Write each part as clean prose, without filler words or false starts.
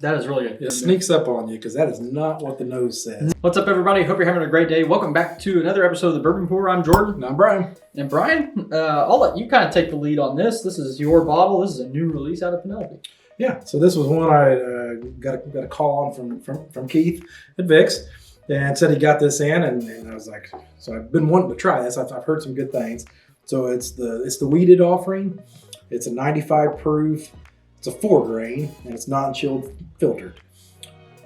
That is really good. It sneaks up on you because that is not what the nose says. What's up, everybody? Hope you're having a great day. Welcome back to another episode of the Bourbon Pour. I'm Jordan. And I'm Brian. And Brian, I'll let you kind of take the lead on this. This is your bottle. This is a new release out of Penelope. Yeah, so this was one I got a call on from Keith at Vic's, and said he got this in, and I was like, so I've been wanting to try this. I've heard some good things. So it's the Wheated offering. It's a 95 proof. It's a 4 grain, and it's non-chilled filtered.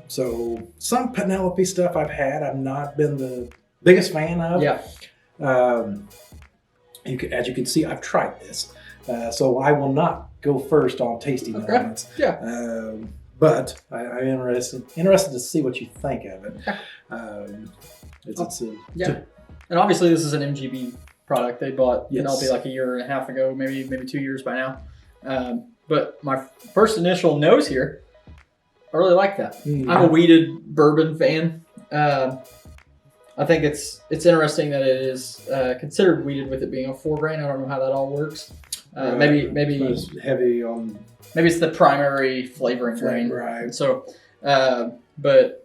So some Penelope stuff I've had, I've not been the biggest fan of. Yeah. As you can see, I've tried this. So I will not go first on tasting elements. Yeah. But I'm interested to see what you think of it. Yeah. And obviously this is an MGB product. They bought Yes. Penelope like a year and a half ago, maybe 2 years by now. But my first initial nose here, I really like that. Mm. I'm a Wheated Bourbon fan. I think it's interesting that it is considered wheated with it being a 4 grain. I don't know how that all works. Maybe it's heavy on. Maybe it's the primary flavoring grain. Right. So, but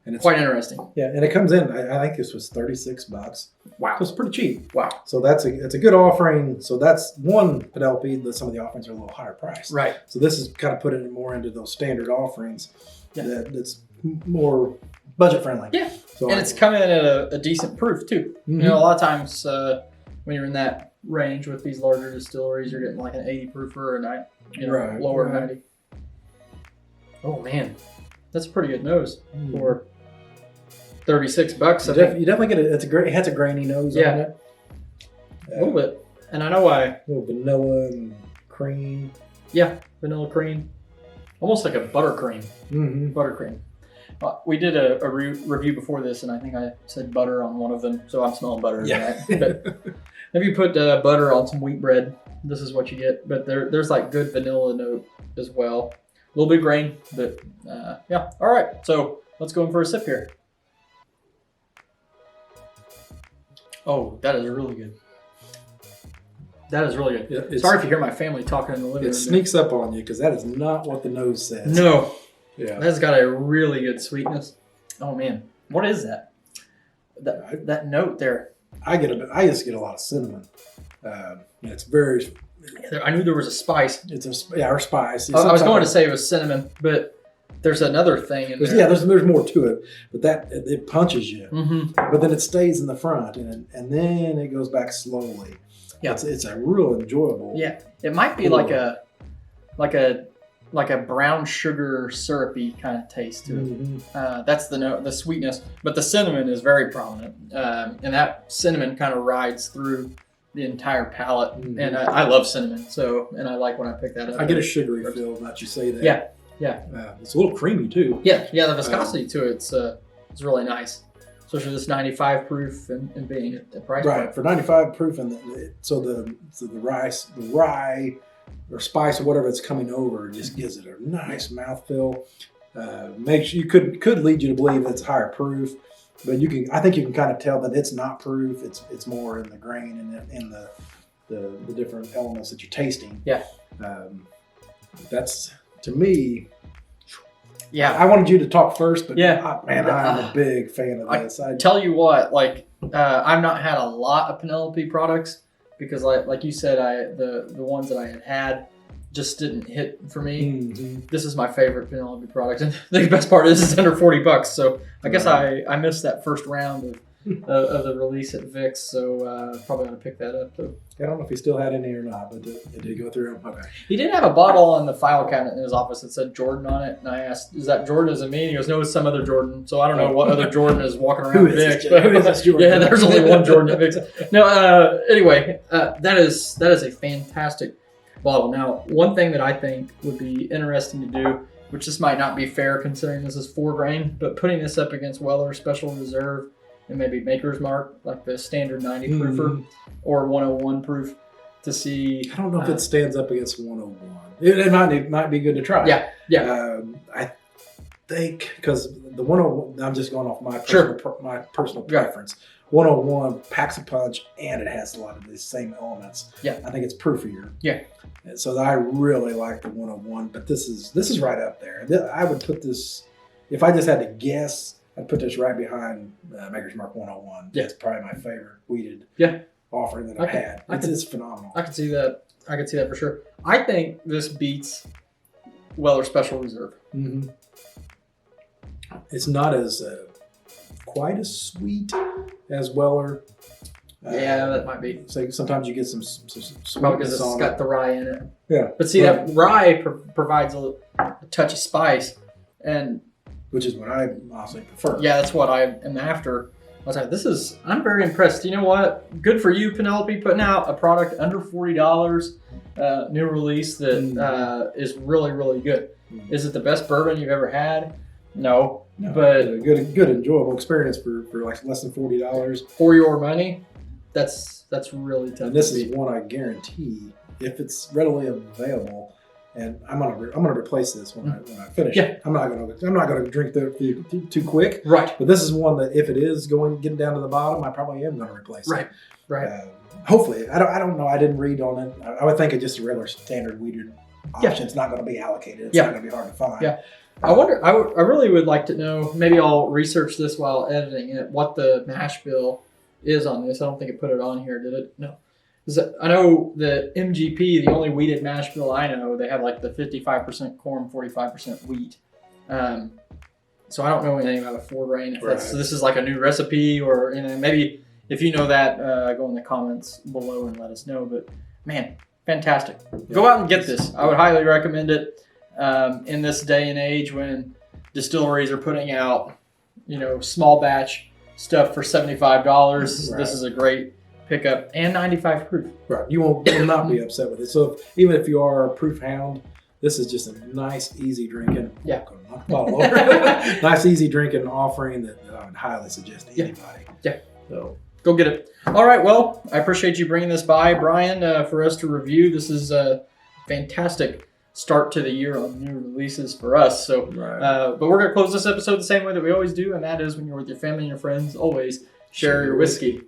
And it's quite interesting. Yeah, and it comes in. I think this was $36. Wow. So it's pretty cheap. Wow. So it's a good offering. So that's one Penelope. Some of the offerings are a little higher price. Right. So this is kind of putting it more into those standard offerings. Yeah. That's more budget friendly. Yeah. So And it's coming in at a decent proof too. Mm-hmm. You know, a lot of times when you're in that range with these larger distilleries, you're getting like an 80 proof or a Right, lower right. 90. Oh man, that's a pretty good nose for $36. You definitely get it. It has a grainy nose on it. A little bit. And I know why. A little vanilla and cream. Yeah, vanilla cream. Almost like a buttercream. Mm-hmm. Buttercream. We did a review before this, and I think I said butter on one of them, so I'm smelling butter. Yeah. But if you put butter on some wheat bread, this is what you get. But there's like good vanilla note as well. A little bit of grain, but yeah. All right, so let's go in for a sip here. Oh, that is really good. That is really good. Yeah, Sorry if you hear my family talking in the living room. It sneaks up on you because that is not what the nose says. No. Yeah. That's got a really good sweetness. Oh man, what is that? That note there. I just get a lot of cinnamon. It's very. I knew there was a spice. It's our spice. I was going to say it was cinnamon, but there's another thing in there. Yeah, there's more to it, but it punches you. Mm-hmm. But then it stays in the front, and then it goes back slowly. Yeah, it's a real enjoyable. Yeah, it might be like a brown sugar syrupy kind of taste to it. Mm-hmm. That's the sweetness, but the cinnamon is very prominent, and that cinnamon kind of rides through the entire palate. Mm-hmm. And I love cinnamon, and I like when I pick that up. I get a sugary feel. Not you say that. Yeah. It's a little creamy too. Yeah. The viscosity to it, it's really nice, especially this 95 proof and being at the price Right, point. for 95 proof, and the rye or spice or whatever it's coming over just gives it a nice mouthfeel. Makes you could lead you to believe it's higher proof, but I think you can kind of tell that it's not proof. It's more in the grain and in the different elements that you're tasting. Yeah. That's, to me. Yeah. I wanted you to talk first, but Yeah. I'm a big fan of this. I tell you what, I've not had a lot of Penelope products because, like you said, the ones that I had just didn't hit for me. Mm-hmm. This is my favorite Penelope product, and the best part is it's under $40. So I guess I missed that first round of the release at Vic's, so probably gonna pick that up too. I don't know if he still had any or not, but it did go through. Okay. He did have a bottle on the file cabinet in his office that said Jordan on it, and I asked, "Is that Jordan? Is it me?" And he goes, "No, it's some other Jordan." So I don't know what other Jordan is walking around Vic's. Who is this Jordan? Yeah, there's only one Jordan at Vic's. No, anyway, that is a fantastic bottle. Now, one thing that I think would be interesting to do, which this might not be fair considering this is 4 grain, but putting this up against Weller Special Reserve and maybe Maker's Mark, like the standard 90 proofer or 101 proof, to see. I don't know if it stands up against 101. It might be good to try. Yeah. think because the 101, I'm just going off my personal Yeah. preference. 101 packs a punch and it has a lot of these same elements. Yeah. I think it's proofier. Yeah. And so I really like the 101, but this is right up there. I would put this, if I just had to guess, I'd put this right behind Maker's Mark 101. Yeah. It's probably my favorite wheated offering that I've Okay. had. It's phenomenal. I can see that. I can see that for sure. I think this beats Weller Special Reserve. Mm-hmm. It's not as quite as sweet as Weller. Yeah, that might be. So sometimes you get some Probably because sweetness it's on got it. the rye in it. Yeah. But see, that rye provides a touch of spice, and Which is what I honestly prefer. yeah, that's what I am after. I was like, I'm very impressed. You know what? Good for you, Penelope, putting out a product under $40, new release that is really, really good. Is it the best bourbon you've ever had? No. But a good enjoyable experience for like less than $40. For your money, that's really tough. And this to is beat. one I guarantee, if it's readily available, and I'm gonna replace this when I finish. Yeah. It. I'm not gonna drink too quick. Right. But this is one that if it is getting down to the bottom, I probably am gonna replace Right. it. Right. Hopefully, I don't know. I didn't read on it. I would think it's just a regular standard wheated option. It's not going to be allocated. It's not going to be hard to find. Yeah. I wonder. I really would like to know. Maybe I'll research this while editing it. What the mash bill is on this? I don't think it put it on here, did it? No. I know the MGP, the only wheated mash bill I know, they have like the 55% corn, 45% wheat. So I don't know anything about a Ford Rain. So this is like a new recipe, or maybe if you know that, go in the comments below and let us know. But man, fantastic! Go out and get this. I would highly recommend it. In this day and age when distilleries are putting out, small batch stuff for $75, this is a great pickup, and 95 proof. Right, you will not be upset with it. So even if you are a proof hound, this is just a nice, easy drinking. Yeah. Bottle over. Nice, easy drinking offering that I would highly suggest to anybody. Yeah. So go get it. All right. Well, I appreciate you bringing this by, Brian, for us to review. This is a fantastic start to the year on new releases for us. So, but we're going to close this episode the same way that we always do, and that is when you're with your family and your friends, always share your whiskey.